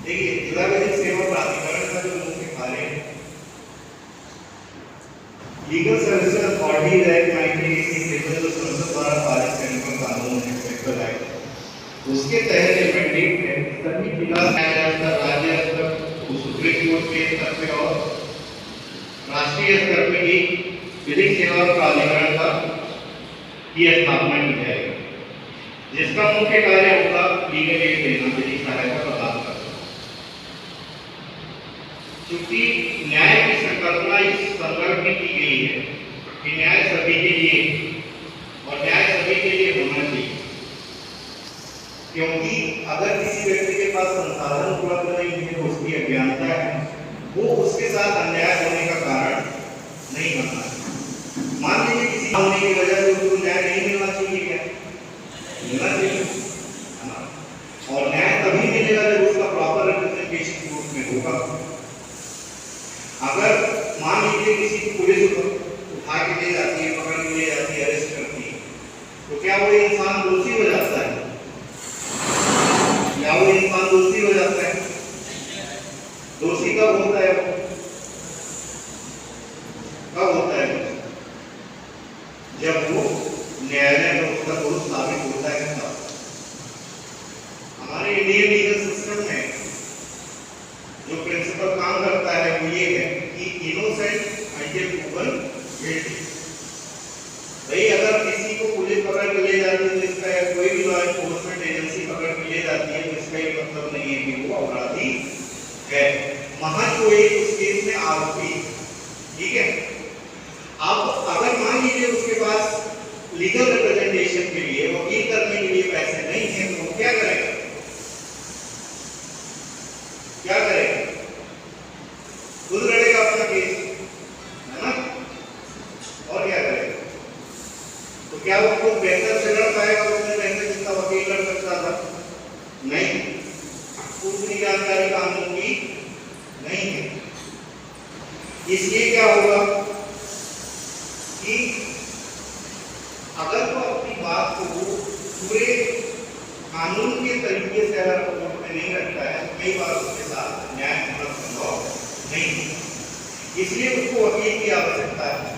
देखिए, जिला विधिक सेवा प्राधिकरण का जो मुख्य कार्य है, लीगल सर्विसेज अथॉरिटीज एक्ट 1980 जो संसद द्वारा पारित करने का कानून है, फेडरल एक्ट, उसके तहत ये मैंडेट है सभी जिला स्तर, राज्य स्तर, सुप्रीम कोर्ट के स्तर पे और राष्ट्रीय स्तर पे एक विधिक सेवा प्राधिकरण का की स्थापना की जाएगी, जिसका मुख्य कार्य होगा लीगल एड देना, विधिक सहायता प्रदान करना। क्योंकि न्याय की संकल्पना इस संदर्भ में की गई है कि न्याय सभी के लिए और न्याय सभी के लिए होना चाहिए, क्योंकि अगर किसी व्यक्ति के पास संसाधन उपलब्ध नहीं है तो उसकी अज्ञानता है, वो उसके साथ अन्याय होने का कारण नहीं बनता है। मान लीजिए किसी होने की वजह से उसको न्याय नहीं मिलना चाहिए, क्या मिलना चाहिए, है ना? और न्याय तभी मिलेगा जब उसका प्रॉपर रिप्रेजेंटेशन कोर्ट में होगा। अगर मान लीजिए किसी को पुलिस उठा के ले जाती है, पकड़ के ले जाती है, अरेस्ट करती है, तो क्या वो इंसान दोषी हो जाता है? क्या वो इंसान दोषी हो जाता है? दोषी कब होता है? कब होता है? जब वो न्यायालय में उसका दोष साबित होता है तब। हमारे इंडियन लीगल सिस्टम में जो प्रिंसिपल काम करता है वो ये है कि इनोसेंट अंटिल प्रूवन गिल्टी। भाई अगर किसी को पुलिस पकड़ के ले जाती है, इसका या कोई भी लॉ एनफोर्समेंट एजेंसी पकड़ के ले जाती है, तो इसका ये मतलब नहीं है कि वो अपराधी है, महज कोई उस केस में आरोपी, ठीक है। अब अगर मान लीजिए उसके पास लीगल रिप्रेजेंटेशन के लिए, वकील करने के लिए पैसे नहीं है, तो वो क्या करेगा? क्या करेगा? खुद लड़ेगा अपना केस, है ना? और क्या करेगा? तो क्या वो खुद बेहतर से लड़ पाएगा उसने बेहतर जितना वकील लड़ सकता था? नहीं, उतनी जानकारी कानून की नहीं है। इसलिए क्या होगा कि अगर वो अपनी बात को पूरे कानून के तरीके से अगर कोर्ट में नहीं रखता है, तो कई बार उसके साथ न्याय होना संभव नहीं है। इसलिए उसको वकील की आवश्यकता है।